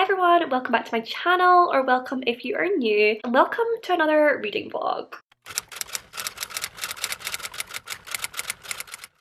everyone, welcome back to my channel, or welcome if you are new, and welcome to another reading vlog.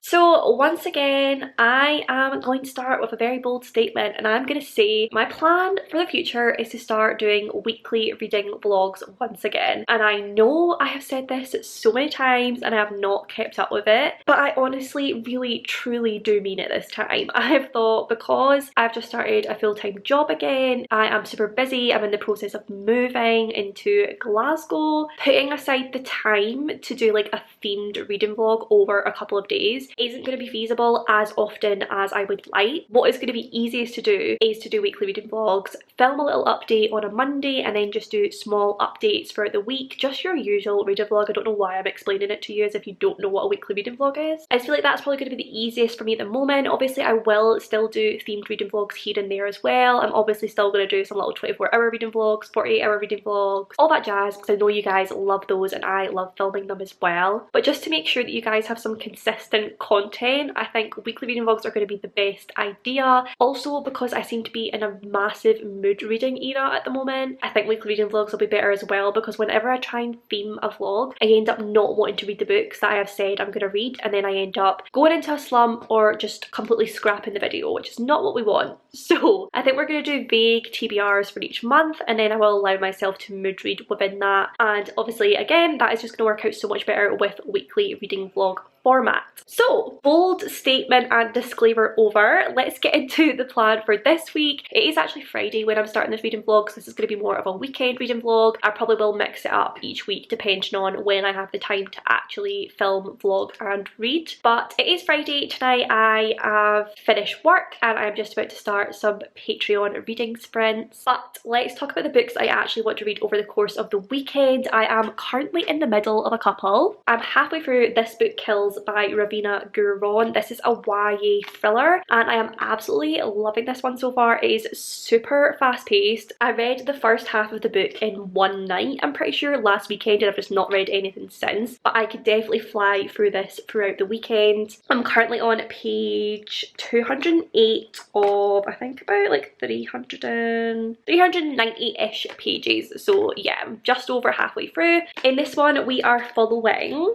So once again, I am going to start with a very bold statement, and I'm going to say my plan for the future is to start doing weekly reading vlogs once again. And I know I have said this so many times and I have not kept up with it, but I honestly really truly do mean it this time. I have thought, because I've just started a full-time job again, I am super busy, I'm in the process of moving into Glasgow, putting aside the time to do like a themed reading vlog over a couple of days isn't going to be feasible as often as I would like. What is going to be easiest to do is to do weekly reading vlogs, film a little update on a Monday, and then just do small updates throughout the week. Just your usual reading vlog. I don't know why I'm explaining it to you as if you don't know what a weekly reading vlog is. I just feel like that's probably going to be the easiest for me at the moment. Obviously I will still do themed reading vlogs here and there as well. I'm obviously still going to do some little 24-hour reading vlogs, 48-hour reading vlogs, all that jazz, because I know you guys love those and I love filming them as well. But just to make sure that you guys have some consistent content, I think weekly reading vlogs are going to be the best idea. Also, because I seem to be in a massive mood reading era at the moment, I think weekly reading vlogs will be better as well, because whenever I try and theme a vlog, I end up not wanting to read the books that I have said I'm going to read, and then I end up going into a slump or just completely scrapping the video, which is not what we want. So I think we're going to do vague TBRs for each month, and then I will allow myself to mood read within that. And obviously again, that is just going to work out so much better with weekly reading vlog format. So, bold statement and disclaimer over. Let's get into the plan for this week. It is actually Friday when I'm starting this reading vlog, so this is going to be more of a weekend reading vlog. I probably will mix it up each week depending on when I have the time to actually film, vlog and read. But it is Friday tonight. I have finished work and I'm just about to start some Patreon reading sprints. But let's talk about the books I actually want to read over the course of the weekend. I am currently in the middle of a couple. I'm halfway through This Book Kills by Ravina Guron. This is a YA thriller and I am absolutely loving this one so far. It is super fast paced. I read the first half of the book in one night, I'm pretty sure, last weekend, and I've just not read anything since, but I could definitely fly through this throughout the weekend. I'm currently on page 208 of, I think, about like 390-ish pages, so yeah, I'm just over halfway through. In this one we are following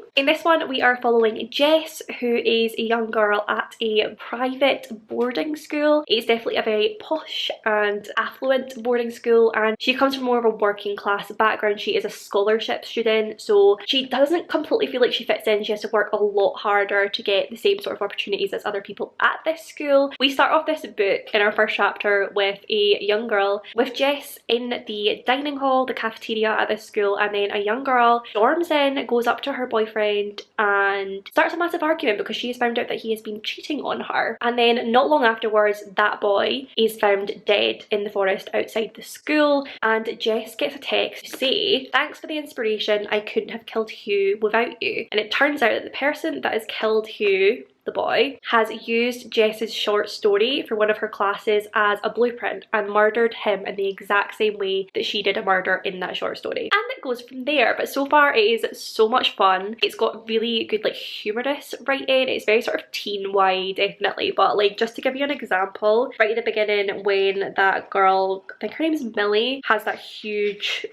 Jess, who is a young girl at a private boarding school. It's definitely a very posh and affluent boarding school, and she comes from more of a working class background. She is a scholarship student, so she doesn't completely feel like she fits in. She has to work a lot harder to get the same sort of opportunities as other people at this school. We start off this book in our first chapter with a young girl, with Jess in the dining hall, the cafeteria at this school, and then a young girl storms in, goes up to her boyfriend and starts a massive argument because she has found out that he has been cheating on her. And then not long afterwards, that boy is found dead in the forest outside the school, and Jess gets a text to say, "Thanks for the inspiration, I couldn't have killed Hugh without you." And it turns out that the person that has killed Hugh, the boy, has used Jess's short story for one of her classes as a blueprint and murdered him in the exact same way that she did a murder in that short story. And it goes from there, but so far it is so much fun. It's got really good like humorous writing. It's very sort of teen YA definitely, but like just to give you an example, right at the beginning when that girl, I think her name's Millie, has that huge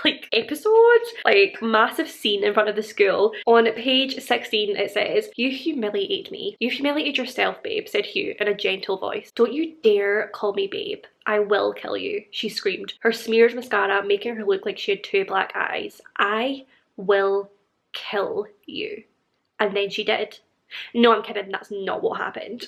like episode, like massive scene in front of the school. On page 16 it says, "You humiliate me. You humiliated yourself, babe," said Hugh in a gentle voice. "Don't you dare call me babe. I will kill you," she screamed, her smeared mascara making her look like she had two black eyes. "I will kill you." And then she did. No, I'm kidding, that's not what happened.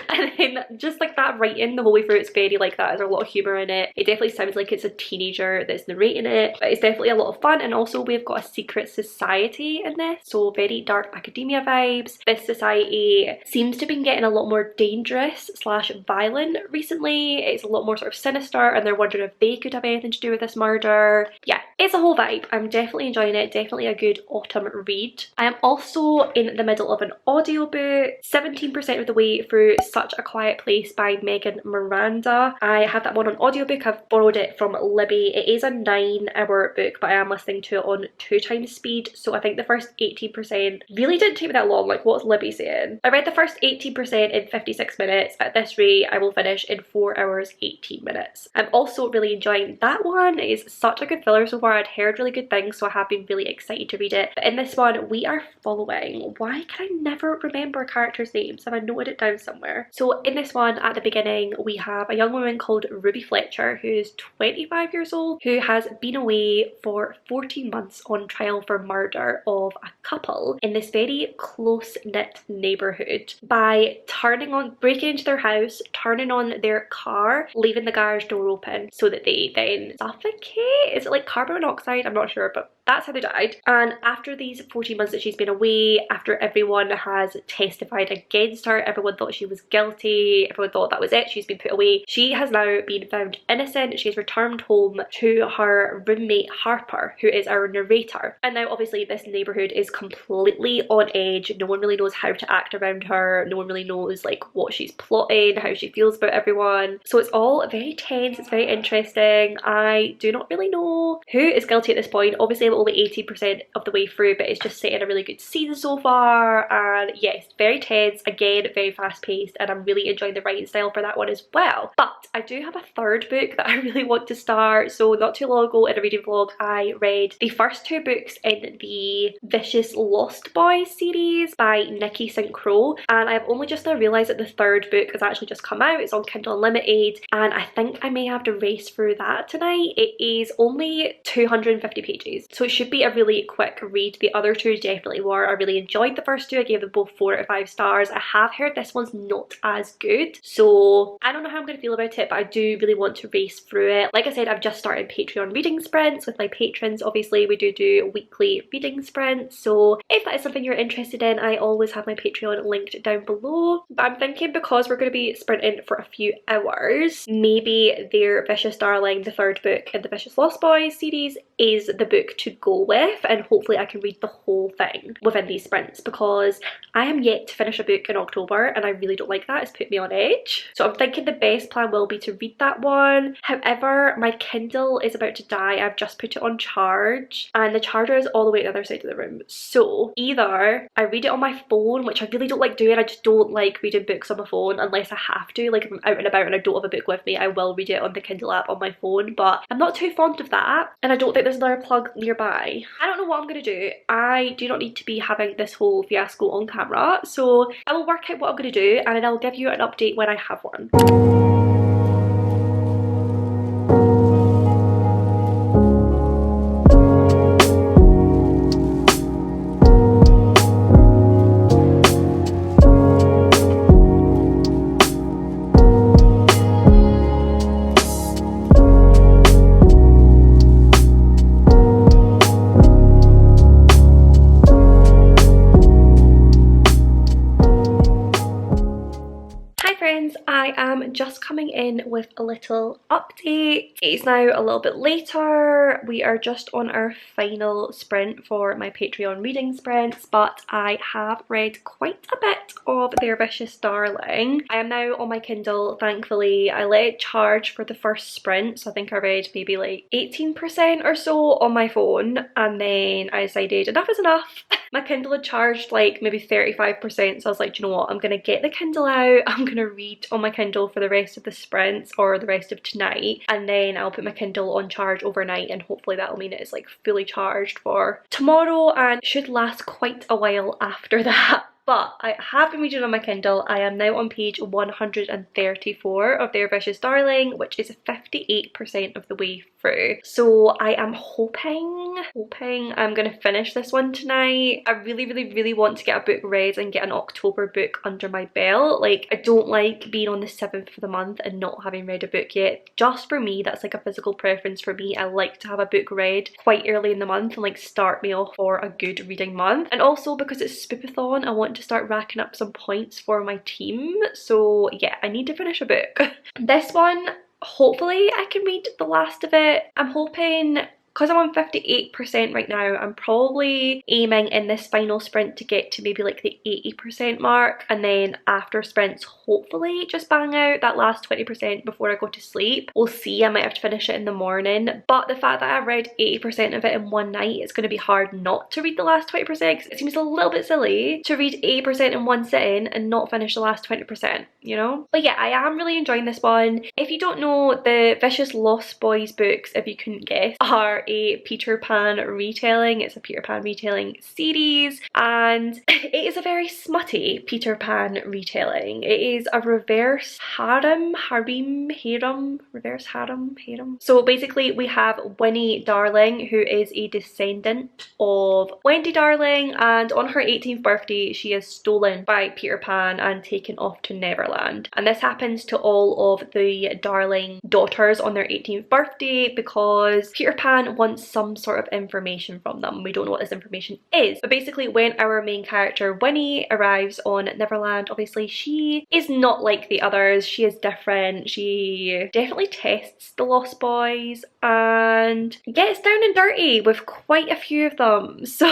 And then just like that writing the whole way through, it's very like that. There's a lot of humour in it. It definitely sounds like it's a teenager that's narrating it, but it's definitely a lot of fun. And also we've got a secret society in this, so very dark academia vibes. This society seems to have been getting a lot more dangerous slash violent recently. It's a lot more sort of sinister, and they're wondering if they could have anything to do with this murder. Yeah, it's a whole vibe. I'm definitely enjoying it. Definitely a good autumn read. I am also in the middle of an audiobook, 17% of the way through Such a Quiet Place by Megan Miranda. I have that one on audiobook. I've borrowed it from Libby. It is a 9-hour book, but I am listening to it on 2 times speed, so I think the first 18% really didn't take me that long. Like, what's Libby saying? I read the first 18% in 56 minutes. At this rate, I will finish in 4 hours 18 minutes. I'm also really enjoying that one. It is such a good filler so far. I'd heard really good things, so I have been really excited to read it. But in this one, we are following, why can I never remember characters' names? Have I noted it down somewhere? So in this one, at the beginning, we have a young woman called Ruby Fletcher, who's 25 years old, who has been away for 14 months on trial for murder of a couple in this very close-knit neighbourhood by breaking into their house, turning on their car, leaving the garage door open so that they then suffocate. Is it like carbon monoxide? I'm not sure, but that's how they died. And after these 14 months that she's been away, after everyone has testified against her, everyone thought she was guilty, everyone thought that was it, she's been put away, she has now been found innocent. She's returned home to her roommate Harper, who is our narrator. And now obviously this neighbourhood is completely on edge. No one really knows how to act around her. No one really knows like what she's plotting, how she feels about everyone. So it's all very tense, it's very interesting. I do not really know who is guilty at this point. Obviously I'm only 80% of the way through, but it's just setting a really good scene so far. And yes, very tense, again very fast paced, and I'm really enjoying the writing style for that one as well. But I do have a third book that I really want to start. So not too long ago in a reading vlog, I read the first 2 books in the Vicious Lost Boys series by Nikki St. Crow, and I've only just now realised that the third book has actually just come out. It's on Kindle Unlimited, and I think I may have to race through that tonight. It is only 250 pages, so it should be a really quick read. The other 2 definitely were. I really enjoyed the first 2. I gave them both 4 out of 5 stars. I have heard this one's not as good, so I don't know how I'm going to feel about it, but I do really want to race through it. Like I said, I've just started Patreon reading sprints with my patrons. Obviously we do weekly reading sprints, so if that is something you're interested in, I always have my Patreon linked down below. But I'm thinking, because we're going to be sprinting for a few hours, maybe their Vicious Darling, the third book in the Vicious Lost Boys series, is the book to go with, and hopefully I can read the whole thing within these sprints, because I am yet to finish a book in October and I really don't like that. It's put me on edge. So I'm thinking the best plan will be to read that one. However, my Kindle is about to die. I've just put it on charge and the charger is all the way to the other side of the room. So either I read it on my phone, which I really don't like doing. I just don't like reading books on my phone unless I have to. Like if I'm out and about and I don't have a book with me, I will read it on the Kindle app on my phone, but I'm not too fond of that, and I don't think there's another plug nearby. I don't know what I'm going to do. I do not need to be having this whole fiasco on camera, so I will work out what I'm going to do and then I'll give you an update when I have one. I am just coming in with a little update. It's now a little bit later. We are just on our final sprint for my Patreon reading sprints, but I have read quite a bit of their Vicious Darling. I am now on my Kindle, thankfully. I let it charge for the first sprint, so I think I read maybe like 18% or so on my phone, and then I decided enough is enough. My Kindle had charged like maybe 35%, so I was like, do you know what, I'm gonna get the Kindle out, I'm gonna read on my Kindle for the rest of the sprints or the rest of tonight, and then I'll put my Kindle on charge overnight, and hopefully that'll mean it is like fully charged for tomorrow and should last quite a while after that. But I have been reading on my Kindle. I am now on page 134 of their Vicious Darling, which is 58% of the way through. So I am hoping I'm gonna finish this one tonight. I really want to get a book read and get an October book under my belt. Like, I don't like being on the 7th of the month and not having read a book yet. Just for me, that's like a physical preference for me. I like to have a book read quite early in the month and like start me off for a good reading month. And also because it's Spoopathon, I want to start racking up some points for my team. So yeah, I need to finish a book. This one, hopefully I can read the last of it. I'm hoping because I'm on 58% right now, I'm probably aiming in this final sprint to get to maybe like the 80% mark, and then after sprints hopefully just bang out that last 20% before I go to sleep. We'll see, I might have to finish it in the morning, but the fact that I've read 80% of it in one night, it's going to be hard not to read the last 20% because it seems a little bit silly to read 80% in one sitting and not finish the last 20%, you know? But yeah, I am really enjoying this one. If you don't know, the Vicious Lost Boys books, if you couldn't guess, are a Peter Pan retelling. It's a Peter Pan retelling series, and it is a very smutty Peter Pan retelling. It is a reverse harem. So basically we have Winnie Darling, who is a descendant of Wendy Darling, and on her 18th birthday she is stolen by Peter Pan and taken off to Neverland. And this happens to all of the Darling daughters on their 18th birthday because Peter Pan wants some sort of information from them. We don't know what this information is, but basically when our main character Winnie arrives on Neverland, obviously she is not like the others. She is different. She definitely tests the Lost Boys and gets down and dirty with quite a few of them. So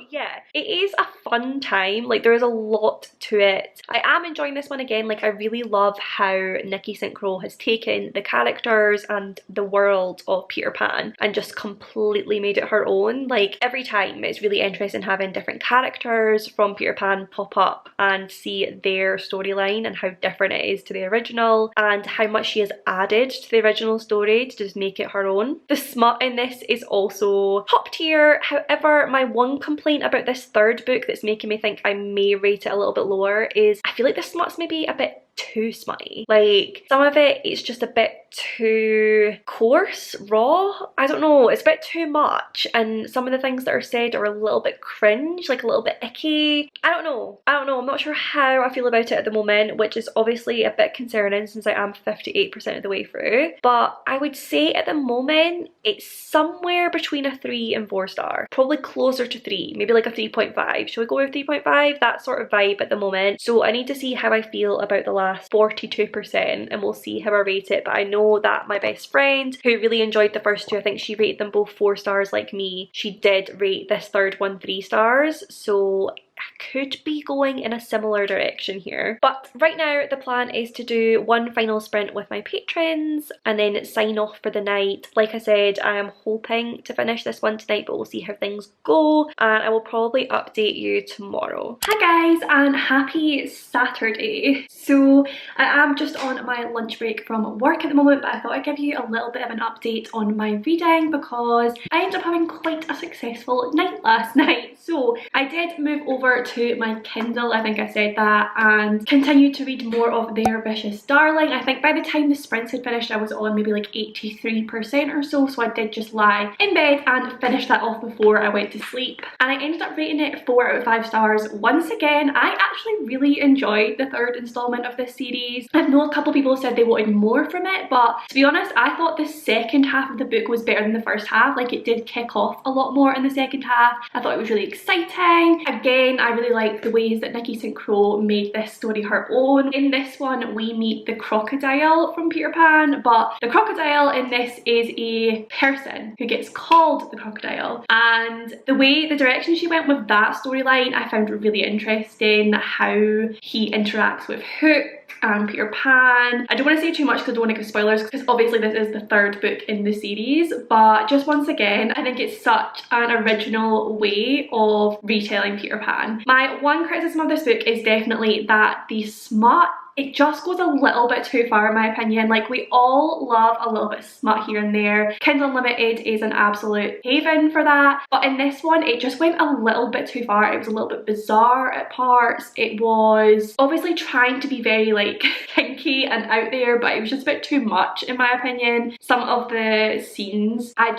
yeah, it is a fun time. Like, there is a lot to it. I am enjoying this one again. Like, I really love how Nikki St. Crow has taken the characters and the world of Peter Pan and just completely made it her own. Like, every time it's really interesting having different characters from Peter Pan pop up and see their storyline and how different it is to the original and how much she has added to the original story to just make it her own. The smut in this is also top tier. However, my one complaint about this third book that's making me think I may rate it a little bit lower is I feel like the smut's maybe a bit too smutty. Like, some of it's just a bit too coarse, raw. I don't know, it's a bit too much, and some of the things that are said are a little bit cringe, like a little bit icky. I don't know, I'm not sure how I feel about it at the moment, which is obviously a bit concerning since I am 58% of the way through. But I would say at the moment it's somewhere between a 3 and 4 star, probably closer to 3, maybe like a 3.5. Should we go with 3.5? That sort of vibe at the moment. So I need to see how I feel about the last 42% and we'll see how I rate it. But I know that my best friend, who really enjoyed the first two, I think she rated them both 4 stars like me, she did rate this third one 3 stars, so I could be going in a similar direction here. But right now the plan is to do one final sprint with my patrons and then sign off for the night. Like I said, I am hoping to finish this one tonight, but we'll see how things go and I will probably update you tomorrow. Hi guys, and happy Saturday. So I am just on my lunch break from work at the moment, but I thought I'd give you a little bit of an update on my reading because I ended up having quite a successful night last night. So I did move over to my Kindle, I think I said that, and continued to read more of their Vicious Darling. I think by the time the sprints had finished I was on maybe like 83% or so, so I did just lie in bed and finish that off before I went to sleep. And I ended up rating it 4 out of 5 stars. Once again, I actually really enjoyed the third installment of this series. I know a couple people said they wanted more from it, but to be honest, I thought the second half of the book was better than the first half. Like, it did kick off a lot more in the second half. I thought it was really exciting. Again, I really like the ways that Nikki St. Crow made this story her own. In this one, we meet the crocodile from Peter Pan, but the crocodile in this is a person who gets called the crocodile. And the way, the direction she went with that storyline, I found really interesting. How he interacts with Hook and Peter Pan. I don't want to say too much because I don't want to give spoilers, because obviously this is the third book in the series, but just once again, I think it's such an original way of retelling Peter Pan. My one criticism of this book is definitely that the smut, it just goes a little bit too far in my opinion. Like, we all love a little bit of smut here and there. Kindle Unlimited is an absolute haven for that, but in this one it just went a little bit too far. It was a little bit bizarre at parts. It was obviously trying to be very like kinky and out there, but it was just a bit too much in my opinion. Some of the scenes, I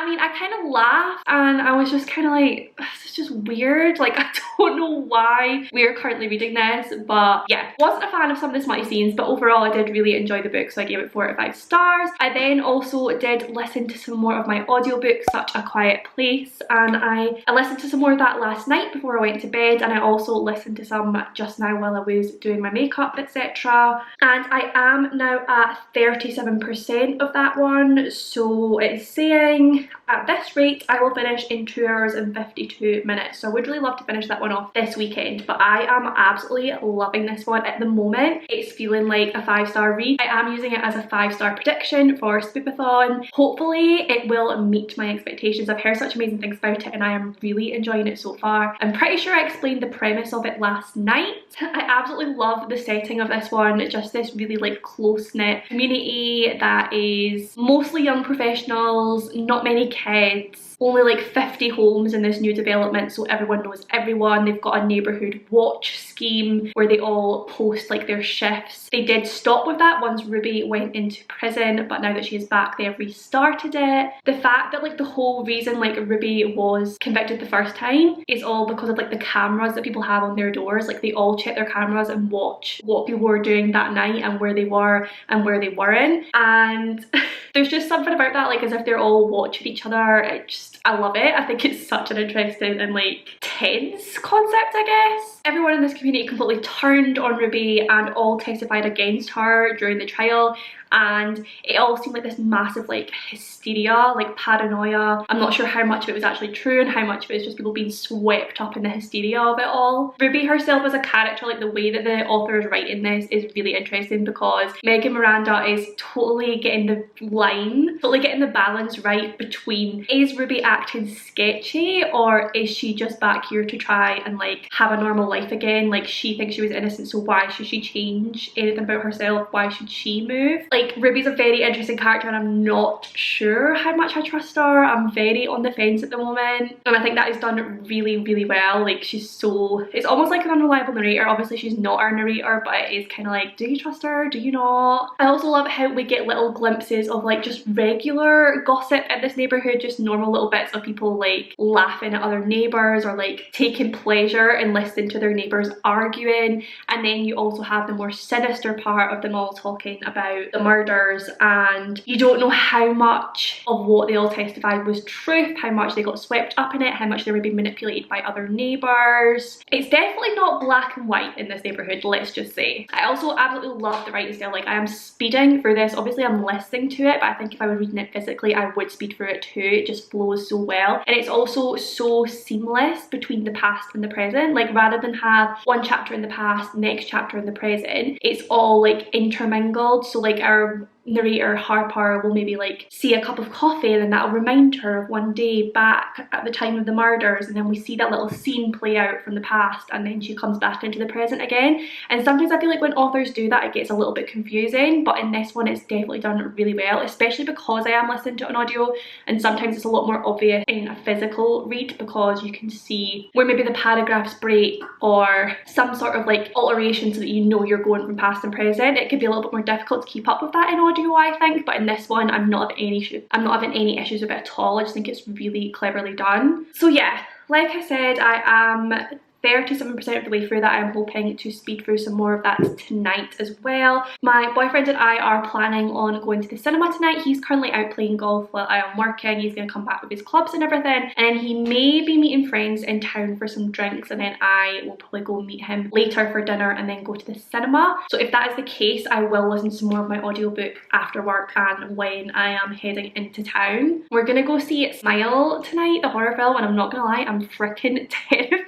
mean, I kind of laughed and I was just kind of like, this is just weird. Like, I don't know why we're currently reading this, but yeah, wasn't a fan of some of the smutty scenes, but overall I did really enjoy the book, so I gave it 4 out of 5 stars. I then also did listen to some more of my audiobook, Such a Quiet Place, and I listened to some more of that last night before I went to bed, and I also listened to some just now while I was doing my makeup, etc. And I am now at 37% of that one, so it's saying at this rate I will finish in 2 hours and 52 minutes. So I would really love to finish that one off this weekend, but I am absolutely loving this one at the moment. It's feeling like a 5-star read. I am using it as a 5-star prediction for Spoopathon. Hopefully it will meet my expectations. I've heard such amazing things about it and I am really enjoying it so far. I'm pretty sure I explained the premise of it last night. I absolutely love the setting of this one. It's just this really like close-knit community that is mostly young professionals, not many kids. Only like 50 homes in this new development, so everyone knows everyone. They've got a neighbourhood watch scheme where they all post like their shifts. They did stop with that once Ruby went into prison, but now that she is back they have restarted it. The fact that like the whole reason like Ruby was convicted the first time is all because of like the cameras that people have on their doors. Like they all check their cameras and watch what people were doing that night and where they were and where they weren't, and there's just something about that, like as if they're all watching each other. I love it. I think it's such an interesting and like tense concept, I guess. Everyone in this community completely turned on Ruby and all testified against her during the trial, and it all seemed like this massive like hysteria, like paranoia. I'm not sure how much of it was actually true and how much of it is just people being swept up in the hysteria of it all. Ruby herself as a character, like the way that the author is writing this is really interesting because Megan Miranda is totally getting the line, totally getting the balance right between, is Ruby acting sketchy or is she just back here to try and like have a normal life again? Like she thinks she was innocent, so why should she change anything about herself? Why should she move? Like Ruby's a very interesting character and I'm not sure how much I trust her. I'm very on the fence at the moment, and I think that is done really, really well. Like she's so, it's almost like an unreliable narrator. Obviously she's not our narrator, but it is kind of like, do you trust her? Do you not? I also love how we get little glimpses of like just regular gossip in this neighbourhood, just normal little bits of people like laughing at other neighbours or like taking pleasure in listening to their neighbours arguing. And then you also have the more sinister part of them all talking about the murders, and you don't know how much of what they all testified was truth, how much they got swept up in it, how much they were being manipulated by other neighbours. It's definitely not black and white in this neighbourhood, let's just say. I also absolutely love the writing style. Like I am speeding through this. Obviously I'm listening to it, but I think if I were reading it physically I would speed through it too. It just flows so well, and it's also so seamless between the past and the present. Like rather than have one chapter in the past, next chapter in the present, it's all like intermingled. So like our narrator Harper will maybe like see a cup of coffee and then that'll remind her of one day back at the time of the murders, and then we see that little scene play out from the past and then she comes back into the present again. And sometimes I feel like when authors do that it gets a little bit confusing, but in this one it's definitely done really well, especially because I am listening to it on audio, and sometimes it's a lot more obvious in a physical read because you can see where maybe the paragraphs break or some sort of like alteration so that you know you're going from past and present. It could be a little bit more difficult to keep up with that in audio, I think, but in this one I'm not having any issues with it at all. I just think it's really cleverly done. So yeah, like I said, I am 37% of the way through that. I'm hoping to speed through some more of that tonight as well. My boyfriend and I are planning on going to the cinema tonight. He's currently out playing golf while I am working. He's going to come back with his clubs and everything, and he may be meeting friends in town for some drinks, and then I will probably go meet him later for dinner and then go to the cinema. So if that is the case, I will listen to some more of my audiobook after work and when I am heading into town. We're going to go see Smile tonight, the horror film, and I'm not going to lie, I'm freaking terrified.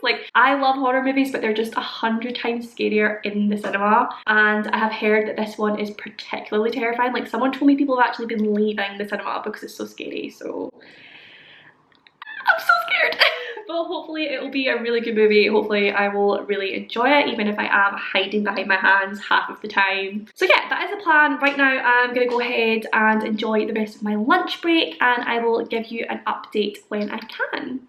Like I love horror movies, but they're just 100 times scarier in the cinema, and I have heard that this one is particularly terrifying. Like someone told me people have actually been leaving the cinema because it's so scary, so I'm so scared. But hopefully it will be a really good movie. Hopefully I will really enjoy it, even if I am hiding behind my hands half of the time. So yeah, that is the plan. Right now I'm going to go ahead and enjoy the rest of my lunch break, and I will give you an update when I can.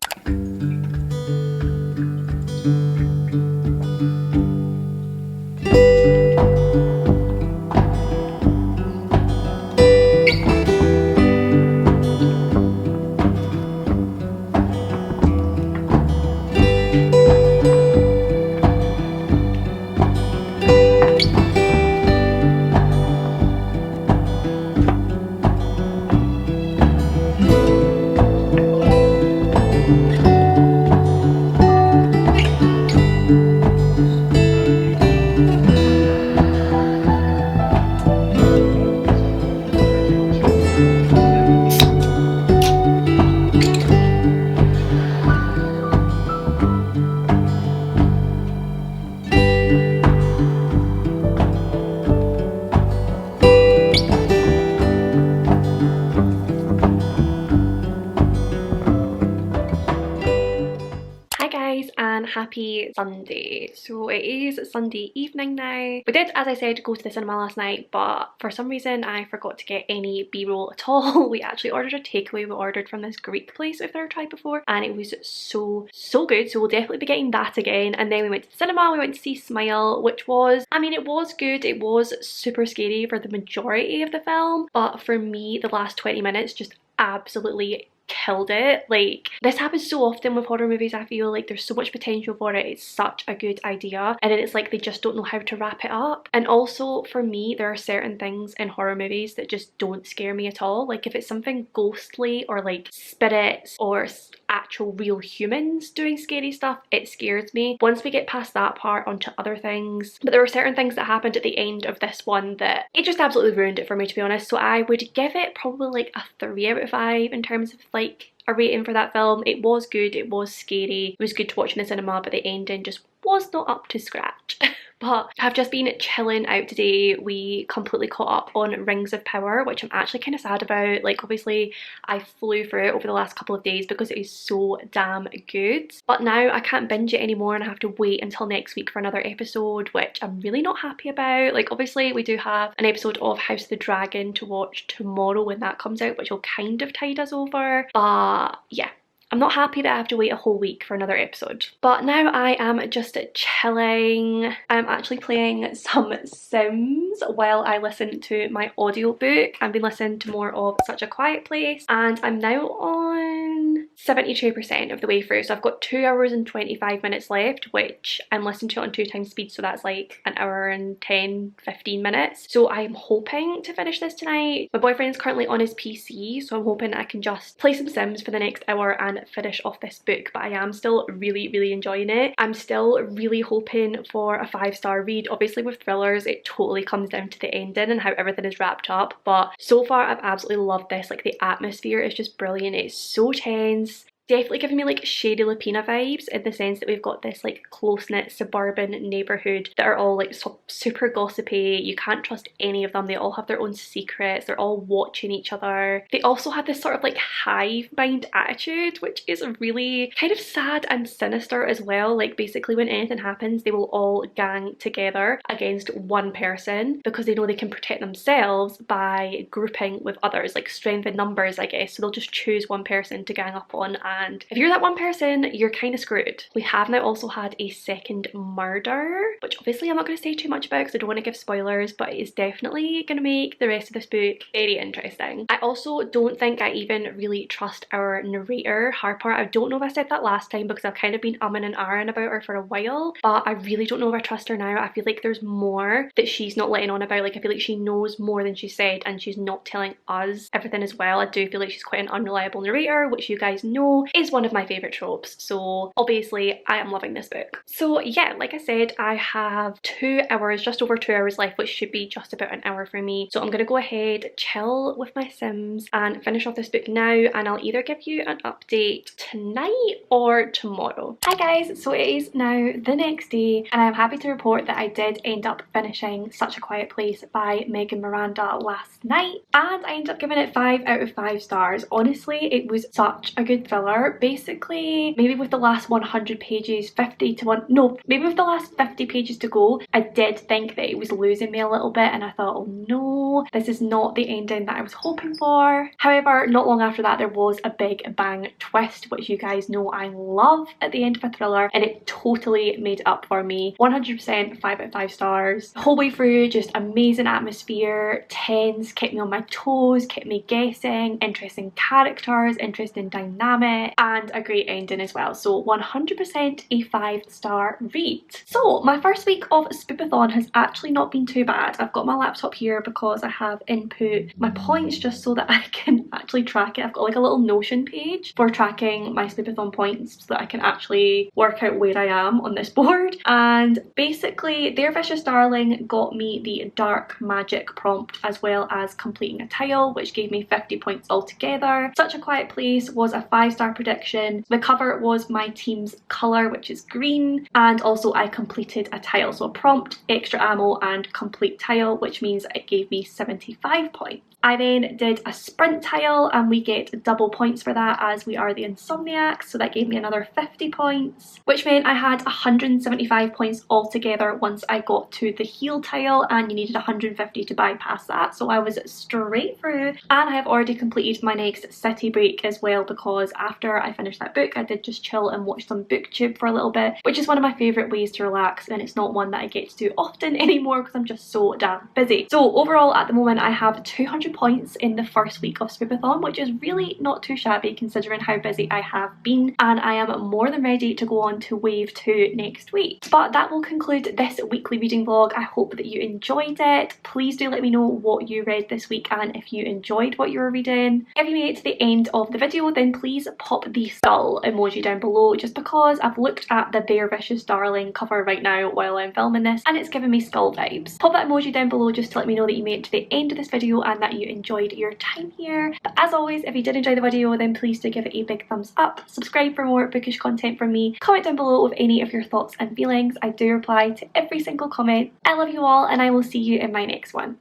happy Sunday. So it is Sunday evening now. We did, as I said, go to the cinema last night, but for some reason I forgot to get any b-roll at all. We actually ordered a takeaway. We ordered from this Greek place I've never tried before, and it was so good, so we'll definitely be getting that again. And then we went to the cinema, we went to see Smile, which was, I mean, it was good. It was super scary for the majority of the film, but for me the last 20 minutes just absolutely killed it. Like, this happens so often with horror movies. I feel like there's so much potential for it, it's such a good idea, and then it's like they just don't know how to wrap it up. And also for me, there are certain things in horror movies that just don't scare me at all. Like if it's something ghostly or like spirits or actual real humans doing scary stuff, it scares me. Once we get past that part, onto other things. But there were certain things that happened at the end of this one that it just absolutely ruined it for me, to be honest. So I would give it probably like a 3 out of 5 in terms of like a rating for that film. It was good, it was scary, it was good to watch in the cinema, but the ending just was not up to scratch. But I've just been chilling out today. We completely caught up on Rings of Power, which I'm actually kind of sad about. Like, obviously I flew through it over the last couple of days because it is so damn good, but now I can't binge it anymore and I have to wait until next week for another episode, which I'm really not happy about. Like, obviously we do have an episode of House of the Dragon to watch tomorrow when that comes out, which will kind of tide us over, but yeah, I'm not happy that I have to wait a whole week for another episode. But now I am just chilling. I'm actually playing some Sims while I listen to my audiobook. I've been listening to more of Such a Quiet Place, and I'm now on 72% of the way through. So I've got 2 hours and 25 minutes left, which I'm listening to it on 2 times speed, so that's like an hour and 10-15 minutes. So I'm hoping to finish this tonight. My boyfriend's currently on his PC, so I'm hoping I can just play some Sims for the next hour and finish off this book. But I am still really enjoying it. I'm still really hoping for a 5-star read. Obviously with thrillers it totally comes down to the ending and how everything is wrapped up, but so far I've absolutely loved this. Like, the atmosphere is just brilliant. It's so tense. Definitely giving me like Shady Lapina vibes, in the sense that we've got this like close-knit suburban neighbourhood that are all like super gossipy. You can't trust any of them. They all have their own secrets. They're all watching each other. They also have this sort of like hive mind attitude, which is really kind of sad and sinister as well. Like, basically when anything happens they will all gang together against one person because they know they can protect themselves by grouping with others, like strength in numbers, I guess. So they'll just choose one person to gang up on, and if you're that one person, you're kind of screwed. We have now also had a second murder, which obviously I'm not going to say too much about because I don't want to give spoilers, but it is definitely going to make the rest of this book very interesting. I also don't think I even really trust our narrator, Harper. I don't know if I said that last time because I've kind of been umming and ahhing about her for a while, but I really don't know if I trust her now. I feel like there's more that she's not letting on about. Like, I feel like she knows more than she said and she's not telling us everything as well. I do feel like she's quite an unreliable narrator, which you guys know is one of my favourite tropes, so obviously I am loving this book. So yeah, like I said, I have 2 hours, just over 2 hours left, which should be just about an hour for me. So I'm gonna go ahead, chill with my Sims and finish off this book now, and I'll either give you an update tonight or tomorrow. Hi guys, so it is now the next day and I'm happy to report that I did end up finishing Such a Quiet Place by Megan Miranda last night, and I ended up giving it 5 out of 5 stars. Honestly, it was such a good thriller. Basically, maybe with the last 100 pages, 50 to 1, no, maybe with the last 50 pages to go, I did think that it was losing me a little bit and I thought, oh no, this is not the ending that I was hoping for. However, not long after that there was a big bang twist, which you guys know I love at the end of a thriller, and it totally made up for me. 100% 5 out of 5 stars. The whole way through, just amazing atmosphere, tense, kept me on my toes, kept me guessing, interesting characters, interesting dynamic, and a great ending as well. So 100% a 5-star read. So my first week of Spoopathon has actually not been too bad. I've got my laptop here because I have input my points just so that I can actually track it. I've got like a little Notion page for tracking my Spoopathon points so that I can actually work out where I am on this board. And basically Their Vicious Darling got me the dark magic prompt as well as completing a tile, which gave me 50 points altogether. Such a Quiet Place was a 5-star prediction. The cover was my team's colour, which is green, and also I completed a tile, so a prompt, extra ammo and complete tile, which means it gave me 75 points. I then did a sprint tile well, and we get double points for that as we are the insomniacs, so that gave me another 50 points, which meant I had 175 points altogether once I got to the heal tile, and you needed 150 to bypass that, so I was straight through. And I have already completed my next city break as well, because after I finished that book I did just chill and watch some BookTube for a little bit, which is one of my favourite ways to relax, and it's not one that I get to do often anymore because I'm just so damn busy. So overall at the moment I have 200 points in the first week of Spoopathon, which is really not too shabby considering how busy I have been, and I am more than ready to go on to wave 2 next week. But that will conclude this weekly reading vlog. I hope that you enjoyed it. Please do let me know what you read this week and if you enjoyed what you were reading. If you made it to the end of the video, then please pop the skull emoji down below, just because I've looked at the Bear Vicious Darling cover right now while I'm filming this and it's giving me skull vibes. Pop that emoji down below just to let me know that you made it to the end of this video and that you enjoyed your time here. But as always, if you did enjoy the video, then please do give it a big thumbs up, subscribe for more bookish content from me, comment down below with any of your thoughts and feelings. I do reply to every single comment. I love you all, and I will see you in my next one.